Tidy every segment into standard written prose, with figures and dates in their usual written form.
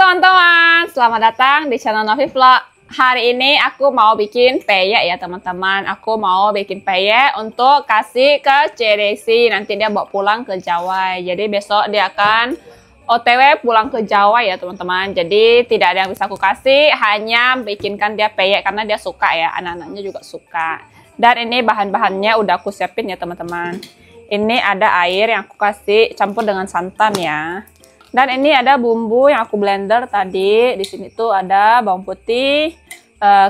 teman-teman, selamat datang di channel Novi Vlog. Hari ini aku mau bikin peyek ya teman-teman. Aku mau bikin peyek untuk kasih ke CDC. Nanti dia bawa pulang ke Jawa. Jadi besok dia akan OTW pulang ke Jawa ya teman-teman. Jadi tidak ada yang bisa aku kasih, hanya bikinkan dia peyek karena dia suka ya. Anak-anaknya juga suka. Dan ini bahan-bahannya udah aku siapin ya teman-teman. Ini ada air yang aku kasih campur dengan santan ya. Dan ini ada bumbu yang aku blender tadi. Di sini tuh ada bawang putih,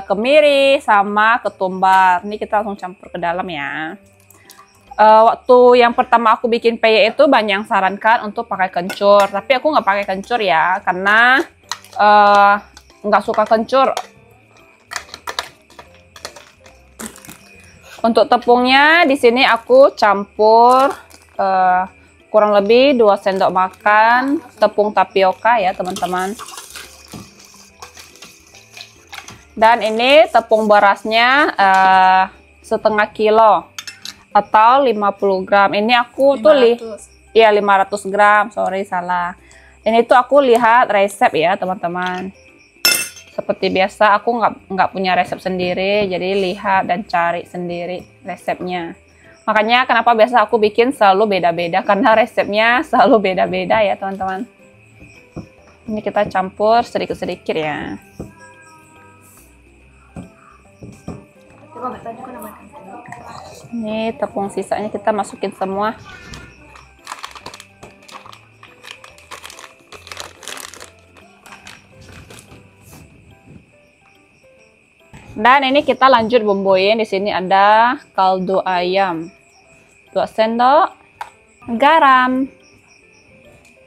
kemiri, sama ketumbar. Ini kita langsung campur ke dalam ya. Waktu yang pertama aku bikin peyek itu banyak yang sarankan untuk pakai kencur. Tapi aku nggak pakai kencur ya, karena nggak suka kencur. Untuk tepungnya di sini aku campur kurang lebih 2 sendok makan tepung tapioka ya teman-teman. Dan ini tepung berasnya setengah kilo atau 50 gram. Ini aku 500. Tuh 500 gram, sorry salah. Ini tuh aku lihat resep ya teman-teman. Seperti biasa aku nggak punya resep sendiri, jadi lihat dan cari sendiri resepnya. Makanya kenapa biasa aku bikin selalu beda-beda, karena resepnya selalu beda-beda ya teman-teman. Ini kita campur sedikit-sedikit ya. Ini tepung sisanya kita masukin semua. Dan ini kita lanjut bumbuin. Di sini ada kaldu ayam, 2 sendok, garam.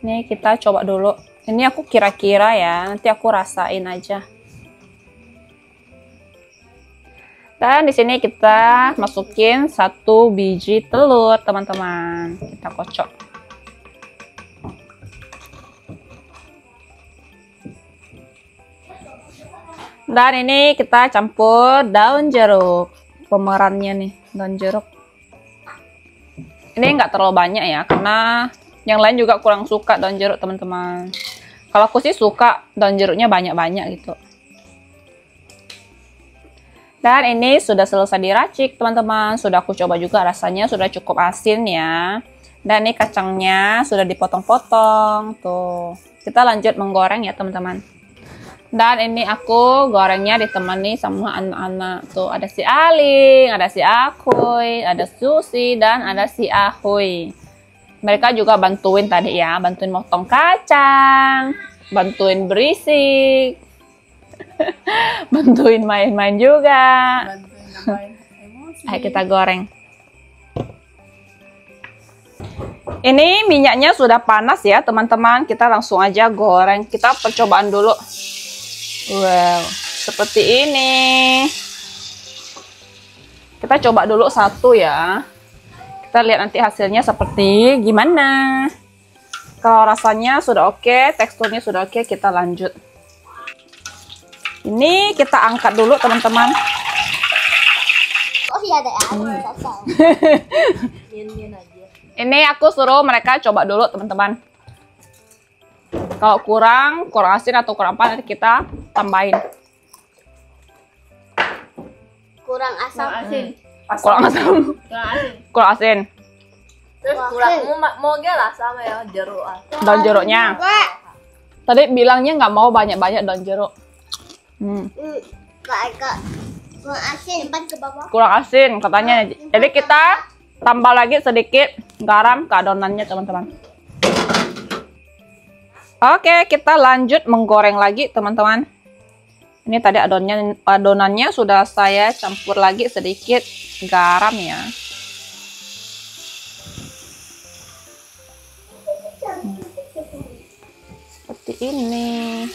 Ini kita coba dulu. Ini aku kira-kira ya, nanti aku rasain aja. Dan di sini kita masukin 1 biji telur, teman-teman. Kita kocok. Dan ini kita campur daun jeruk, pemerannya nih, daun jeruk. Ini nggak terlalu banyak ya, karena yang lain juga kurang suka daun jeruk teman-teman. Kalau aku sih suka daun jeruknya banyak-banyak gitu. Dan ini sudah selesai diracik teman-teman. Sudah aku coba juga, rasanya sudah cukup asin ya. Dan ini kacangnya sudah dipotong-potong tuh. Kita lanjut menggoreng ya teman-teman. Dan ini aku gorengnya ditemani sama anak-anak. Tuh ada si Aling, ada si Akuy, ada Susi, dan ada si Ahoy. Mereka juga bantuin tadi ya, bantuin motong kacang, bantuin berisik, bantuin main-main juga. Ayo kita goreng. Ini minyaknya sudah panas ya teman-teman. Kita langsung aja goreng. Kita percobaan dulu. Wow, seperti ini. Kita coba dulu satu ya. Kita lihat nanti hasilnya seperti gimana. Kalau rasanya sudah oke, teksturnya sudah oke, kita lanjut. Ini kita angkat dulu teman-teman. Oh iya deh, Ini aku suruh mereka coba dulu teman-teman. Kalau kurang asin atau kurang apa nanti kita tambahin. kurang asam. Kurang asam. Kurang asin. Terus kurang mau lah sama ya jeruk. Daun jeruknya. Tadi bilangnya nggak mau banyak-banyak daun jeruk. Kurang asin, ke bawah. Kurang asin katanya. Jadi kita tambah lagi sedikit garam ke adonannya teman-teman. Oke, kita lanjut menggoreng lagi teman-teman. Ini tadi adonannya sudah saya campur lagi sedikit garam ya. Seperti ini.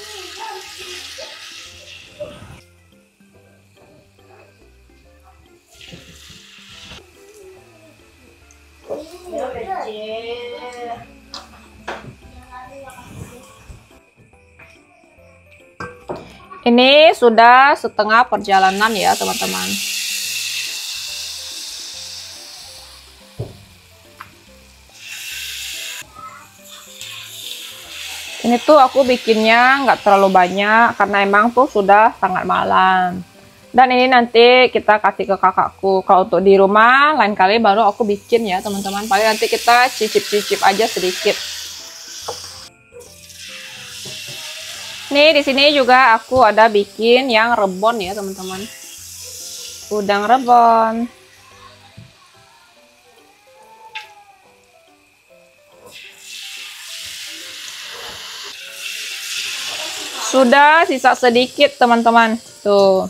Ini sudah setengah perjalanan ya teman-teman. Ini Ini tuh aku bikinnya nggak terlalu banyak karena emang tuh sudah sangat malam. Dan ini nanti kita kasih ke kakakku. Kalau untuk di rumah lain kali baru aku bikin ya teman-teman. Paling nanti kita cicip-cicip aja sedikit. Nih di sini juga aku ada bikin yang rebon ya teman-teman. Udang rebon. Sudah sisa sedikit teman-teman. Tuh.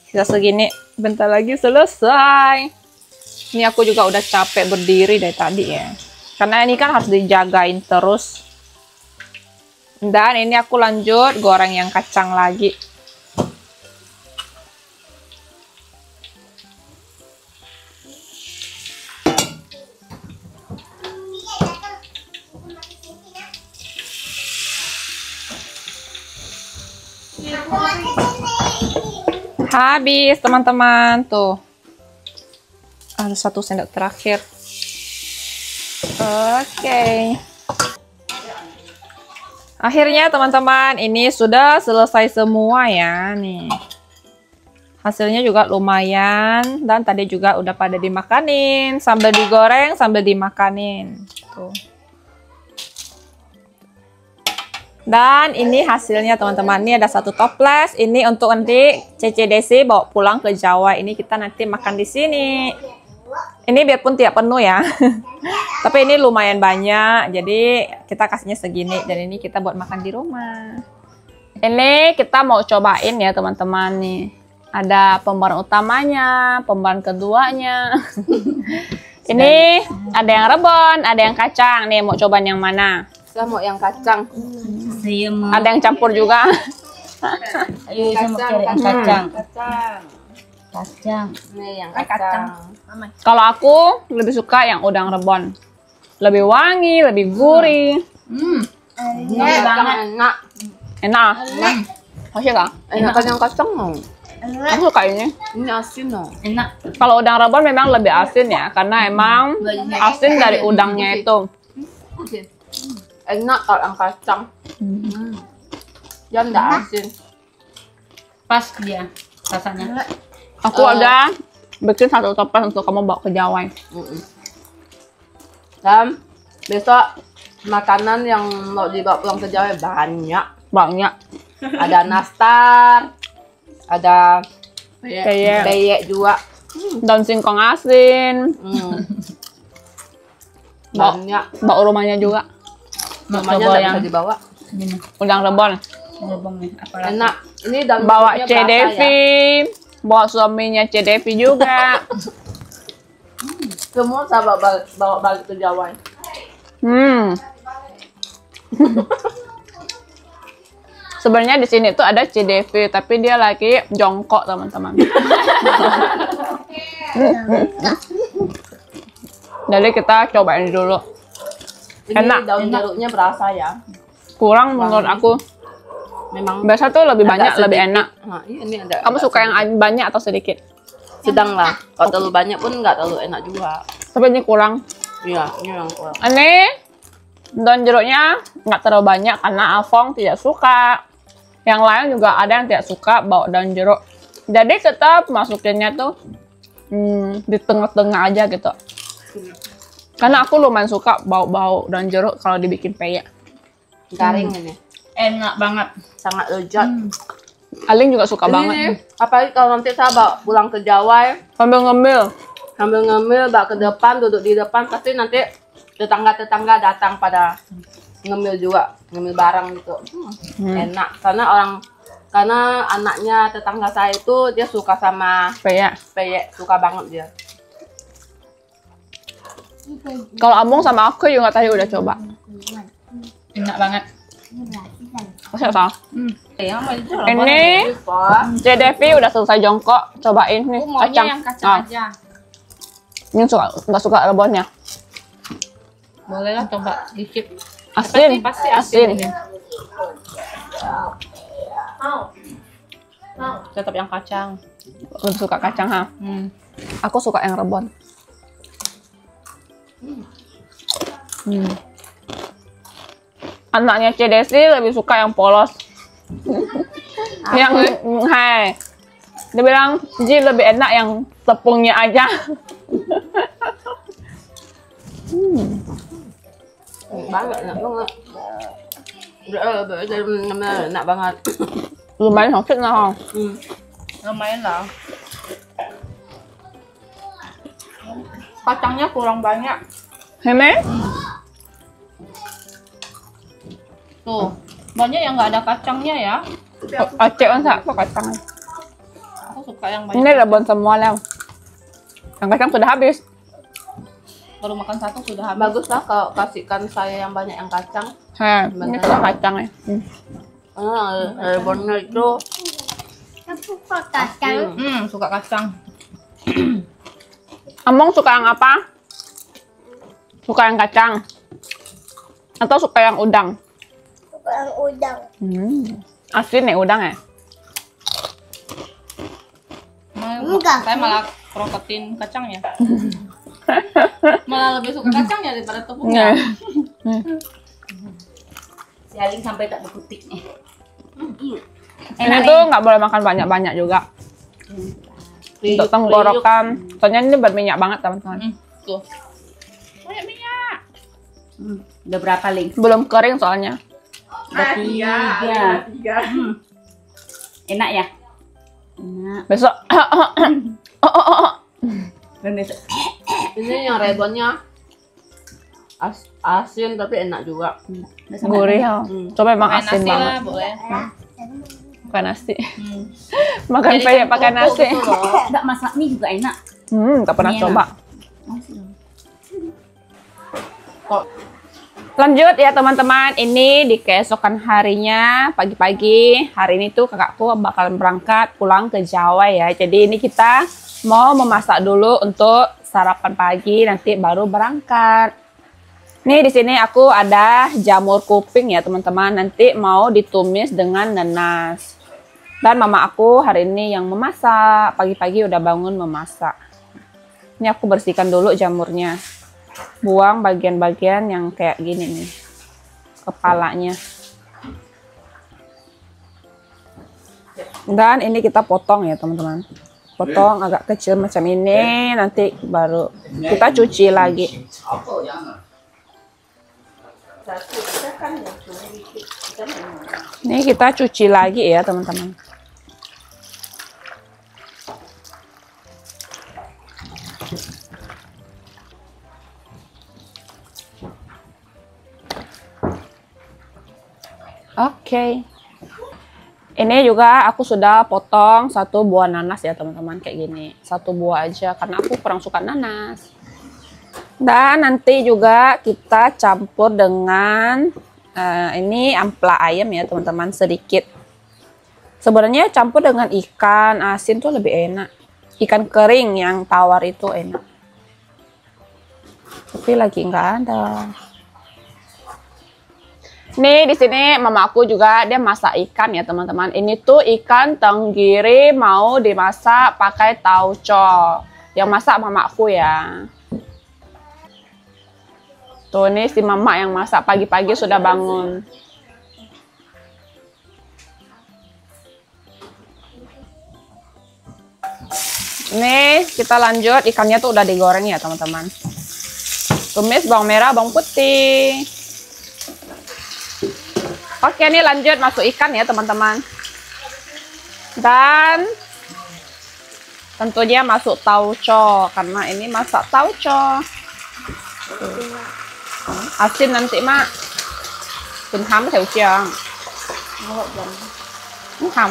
Sisa segini. Bentar lagi selesai. Ini aku juga udah capek berdiri dari tadi ya. Karena ini kan harus dijagain terus. Dan ini aku lanjut goreng yang kacang lagi. Habis teman-teman tuh. Ada 1 sendok terakhir. Oke. Akhirnya teman-teman ini sudah selesai semua ya nih. Hasilnya juga lumayan dan tadi juga udah pada dimakanin, sambil digoreng sambil dimakanin. Tuh. Dan ini hasilnya teman-teman. Ini ada 1 toples. Ini untuk nanti Cece Desi bawa pulang ke Jawa. Ini kita nanti makan di sini. Ini biarpun tidak penuh ya. Tapi ini lumayan banyak. Jadi kita kasihnya segini. Dan ini kita buat makan di rumah. Ini kita mau cobain ya teman-teman nih. Ada pembaharan utamanya, pembaharan keduanya. Ini ada yang rebon, ada yang kacang. Nih mau cobain yang mana? Saya mau yang kacang. Ada yang campur juga. Ayo saya mau cari yang kacang. Kacang. Nih yang kacang. Kalau aku lebih suka yang udang rebon. Lebih wangi, lebih gurih. Enak banget. Enak. Enak. Masih kah? Enak kan yang kacang mau. Aku suka ini. Ini asin loh. Enak. Kalau udang rebon memang lebih asin ya, karena emang asin dari udangnya itu. Enak kalau yang kacang. Dia enggak asin. Pas dia rasanya. Aku ada bikin 1 toples untuk kamu bawa ke Jawa. Dan besok makanan yang mau dibawa pulang ke Jawa banyak. Banyak. Ada nastar, ada Kayak peyek juga. daun singkong asin. Banyak. Bawa rumahnya juga. Namanya Coba nggak yang bisa dibawa. ini. Udang rebon. Rebong nih. Apalagi. Enak. Ini dan Bawa bentuknya C berasa Devi. ya. Bawa suaminya C Devi juga. Semua saya bawa balik ke Jawa. Sebenarnya di sini tuh ada CDV, tapi dia lagi jongkok teman-teman. Jadi kita cobain dulu. Ini Enak. daun jeruknya berasa ya. Kurang menurut aku. Memang Biasa tuh lebih agak banyak, lebih sedikit. enak. Nah, ini ada. Kamu suka yang banyak atau sedikit? sedang lah. Kalau terlalu banyak pun nggak terlalu enak juga. Tapi ini kurang. Iya, ini yang kurang. Ini daun jeruknya nggak terlalu banyak karena Alfong tidak suka. Yang lain juga ada yang tidak suka bawa daun jeruk. Jadi kita masukinnya tuh di tengah-tengah aja gitu. Karena aku lumayan suka bau-bau daun jeruk kalau dibikin peyek. Garing ini. Enak banget. Sangat lezat. Aling juga suka Ini banget. nih, apalagi kalau nanti saya bawa pulang ke Jawa, Sambil ngemil. sambil ngemil, bawa ke depan, duduk di depan, pasti nanti tetangga-tetangga datang pada ngemil juga, ngemil bareng gitu. Enak, karena anaknya tetangga saya itu dia suka sama Peyek. peyek, suka banget dia. Kalau Abang sama aku juga tadi udah coba. Enak banget. Masih salah. Ini Ini C Devi udah selesai jongkok. Cobain nih kacang. yang kacang Ah, aja. ini nggak suka rebonnya. Bolehlah coba sedikit. Asin. Pasti asin. Ini. Tetap yang kacang. Lebih suka kacang ha. Aku suka yang rebon. Anaknya Cedesi lebih suka yang polos. Yang hai. Dia bilang, Ji lebih enak yang tepungnya aja. Banget, enak banget. Enak banget. Lumayan sakit lah. Lumayan lah. Kacangnya kurang banyak. Heme? Tuh, banyak yang nggak ada kacangnya ya. Aceh kan apa kacang? Aku suka yang banyak. Ini rebon semua lah. Yang kacang sudah habis. Baru makan satu sudah habis. Bagus lah kalau kasihkan saya yang banyak yang kacang. Heh, ini sudah kacang ya. Rebonnya itu Aku suka kacang. Suka kacang. Among suka yang apa? Suka yang kacang? Atau suka yang udang? Suka yang udang. Asin ya udang ya? Enggak. Saya malah kroketin kacangnya. Malah lebih suka kacangnya daripada tepungnya. si Aling sampai tak berkutik nih. Ini tuh nggak boleh makan banyak-banyak juga. Untuk tenggorokan. Soalnya ini berminyak banget teman-teman. Tuh. Banyak minyak. Udah berapa, Ling? Belum kering soalnya. Udah tiga. Enak ya? Enak. Besok. Dan besok. Ini yang rebonnya asin tapi enak juga. Gurih ya. Coba emang asin Nasi banget. lah, boleh. Makan nasi. Makan peyek pakai nasi. Enggak, masak mie juga enak. Tak pernah Enak. coba. Kok Lanjut ya teman-teman, ini di keesokan harinya, pagi-pagi, hari ini tuh kakakku bakalan berangkat pulang ke Jawa ya. Jadi ini kita mau memasak dulu untuk sarapan pagi, nanti baru berangkat. Nih di sini aku ada jamur kuping ya teman-teman, nanti mau ditumis dengan nanas. Dan mama aku hari ini yang memasak, pagi-pagi udah bangun memasak. Ini aku bersihkan dulu jamurnya. Buang bagian-bagian yang kayak gini nih, kepalanya. Dan ini kita potong ya teman-teman, potong agak kecil macam ini, nanti baru kita cuci lagi. Ini kita cuci lagi ya teman-teman. Oke. Ini juga aku sudah potong satu buah nanas ya teman-teman, kayak gini. Satu buah aja karena aku kurang suka nanas. Dan nanti juga kita campur dengan ini ampela ayam ya teman-teman, sedikit. Sebenarnya campur dengan ikan asin tuh lebih enak. Ikan kering yang tawar itu enak. Tapi lagi nggak ada. Nih di sini mama aku juga dia masak ikan ya teman-teman. Ini tuh ikan tenggiri mau dimasak pakai tauco. Yang masak mama aku ya. Tuh nih si mama yang masak pagi-pagi sudah bangun. Nih kita lanjut, ikannya tuh udah digoreng ya teman-teman. Tumis bawang merah, bawang putih. Oke, ini lanjut masuk ikan ya teman-teman. Dan tentunya masuk tauco karena ini masak tauco. Asin nanti mak.คุณทำแถวเชียงทำ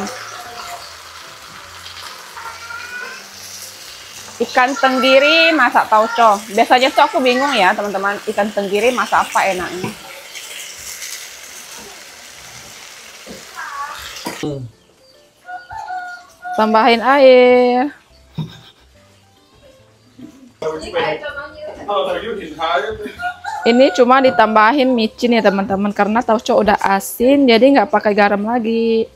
Ikan tenggiri masak tauco. Biasanya tuh aku bingung ya teman-teman, ikan tenggiri masak apa enaknya. Tambahin air. Ini cuma ditambahin micin ya teman-teman, karena tauco udah asin jadi nggak pakai garam lagi.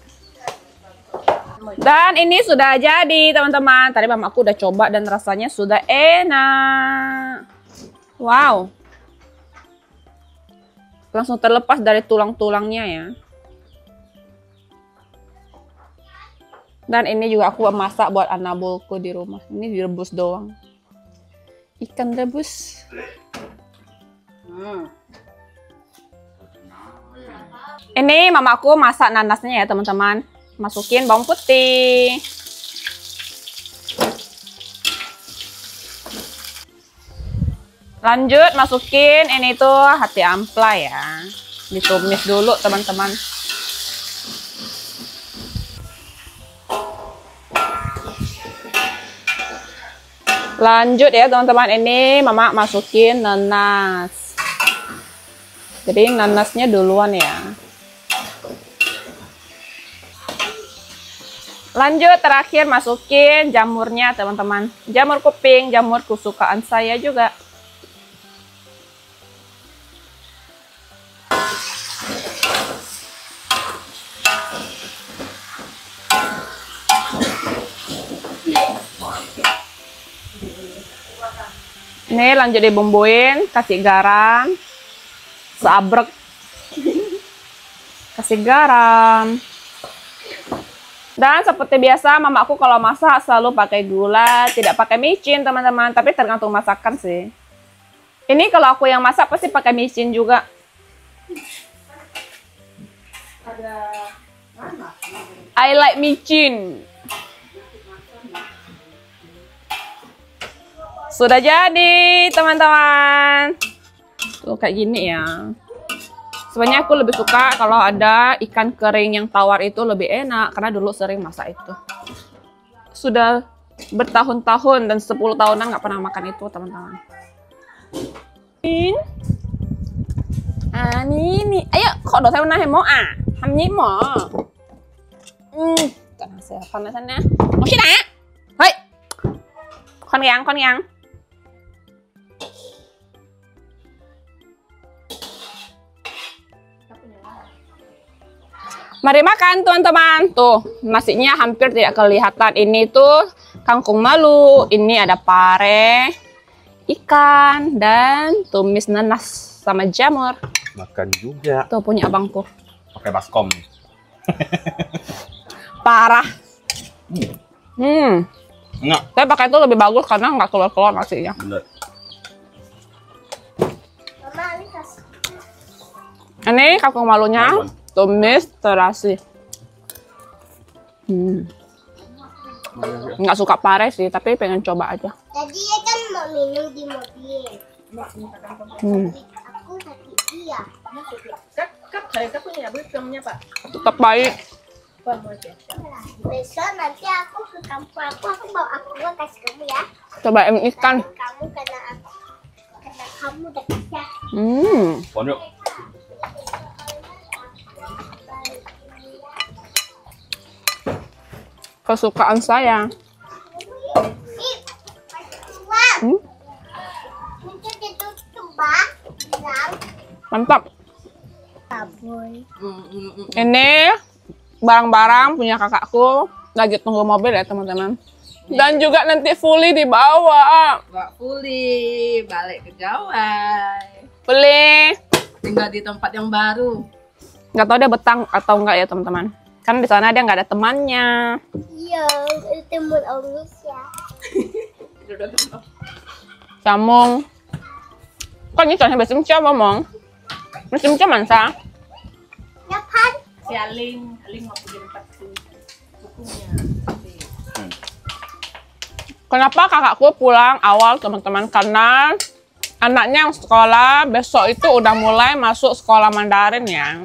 Dan ini sudah jadi teman-teman. Tadi mamaku udah coba dan rasanya sudah enak. Wow. langsung terlepas dari tulang-tulangnya ya. Dan ini juga aku masak buat Anabulku di rumah. Ini direbus doang. Ikan rebus. Ini mamaku masak nanasnya ya teman-teman. Masukin bawang putih. Lanjut masukin ini tuh hati ampla ya. Ditumis dulu teman-teman. Lanjut ya teman-teman, ini mama masukin nanas. Jadi nanasnya duluan ya. Lanjut terakhir masukin jamurnya teman-teman. Jamur kuping, jamur kesukaan saya juga. Ini lanjut dibumbuin, kasih garam, seabrek, kasih garam. Dan seperti biasa, mamaku kalau masak selalu pakai gula, tidak pakai micin teman-teman. Tapi tergantung masakan sih. Ini kalau aku yang masak pasti pakai micin juga. I like micin. Sudah jadi teman-teman. Tuh kayak gini ya. Sebenarnya aku lebih suka kalau ada ikan kering yang tawar itu lebih enak. Karena dulu sering masak itu. Sudah bertahun-tahun dan 10 tahunan nggak pernah makan itu teman-teman. Ini. Ayo, kok udah saya pernah mau Hamni mau. Karena saya panasannya. Mau sih nak? Hei. Con yang. Mari makan teman-teman. Tuh, nasinya hampir tidak kelihatan. Ini tuh kangkung malu. Ini ada pare, ikan, dan tumis nanas sama jamur. Makan juga. Tuh punya abangku. Pakai baskom nih. Parah. Enggak. Saya pakai itu lebih bagus karena nggak keluar-keluar nasinya. Bener. Mama, ini kasih. Ini kangkung malunya. Tumis terasi. Nggak suka pare sih, tapi pengen coba aja. Tadi ya kan mau minum di mobil. Aku tadi iya. Kak punya belumnya Pak. Tetap baik. Besok nanti aku ke kampung aku bawa gua kasih kamu ya. Coba ikan. Kamu karena kamu dekat ya. Pon yuk. Kesukaan saya. Mantap. Ini barang-barang punya kakakku. Lagi tunggu mobil ya teman-teman. Dan juga nanti Fully dibawa. Mbak Fully balik ke Jawa. Fully. Tinggal di tempat yang baru. Nggak tahu dia betang atau enggak ya teman-teman. Karena di sana dia nggak ada temannya. Iya, temen Indonesia. Camung. Kok ini contohnya besim siapa mong? Besim cuman sa? Yapan. Si Aling mau pergi tempat bukunya. Kenapa kakakku pulang awal teman-teman? Karena anaknya yang sekolah besok itu udah mulai masuk sekolah Mandarin ya.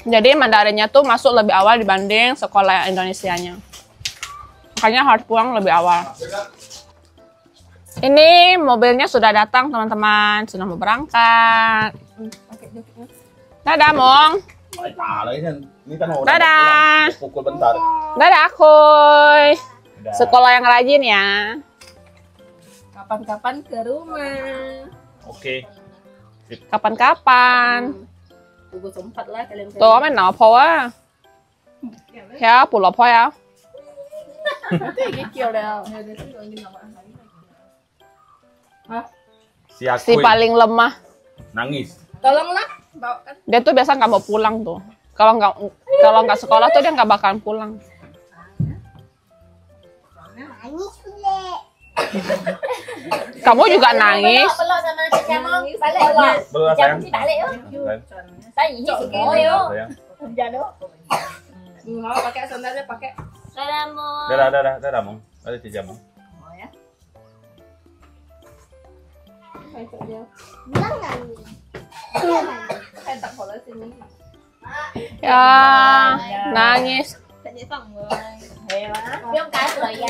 Jadi Mandarinnya tuh masuk lebih awal dibanding sekolah Indonesianya. Makanya harus pulang lebih awal. Ini mobilnya sudah datang teman-teman, sudah mau berangkat. Dadah Mong. Ini kan udah Dadah. pukul bentar. Dadah Akuy. Sekolah yang rajin ya. Kapan-kapan ke rumah. Oke. Kapan-kapan. Tunggu sempat lah kalian. Tuh main nào phô á. Ya, pulau phô ya. Si Si Akuy paling lemah. nangis. Tolonglah. Dia tuh biasa nggak mau pulang tuh. Kalau nggak sekolah tuh dia nggak bakalan pulang. Nangis boleh. Kamu juga nangis. Peluk sama Cicamong. Balik ya. Belum sayang. Cicamong balik yo. Sayang. Saya ini semua yo. Sayang. Mau pakai sandalnya pakai. Salamu. Dadah, Mong. Ada Cica, Mong. Bilang nangis. Ya, nangis. Biết cái rồi ya.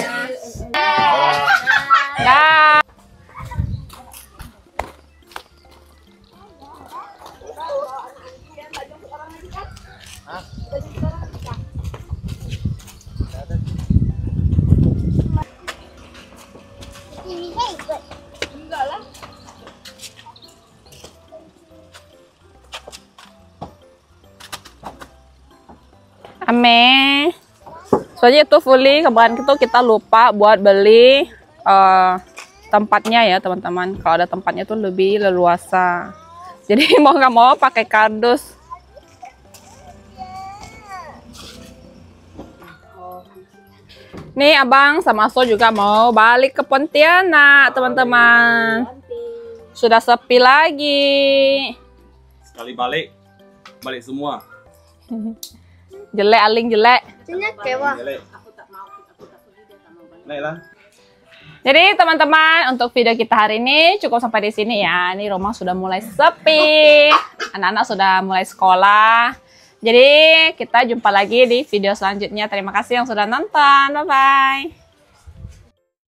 Ya. Ini saya ikut. Ame. Soalnya itu fully kemarin itu kita lupa buat beli tempatnya ya teman-teman. Kalau ada tempatnya tuh lebih leluasa. Jadi mau nggak mau pakai kardus. Nih abang sama So juga mau balik ke Pontianak teman-teman. Sudah sepi lagi. Sekali balik semua. Jelek aling jelek. Senyak kewa. Naiklah. Jadi teman-teman untuk video kita hari ini cukup sampai di sini ya. Ini rumah sudah mulai sepi. Anak-anak sudah mulai sekolah. Jadi kita jumpa lagi di video selanjutnya. Terima kasih yang sudah nonton. Bye-bye.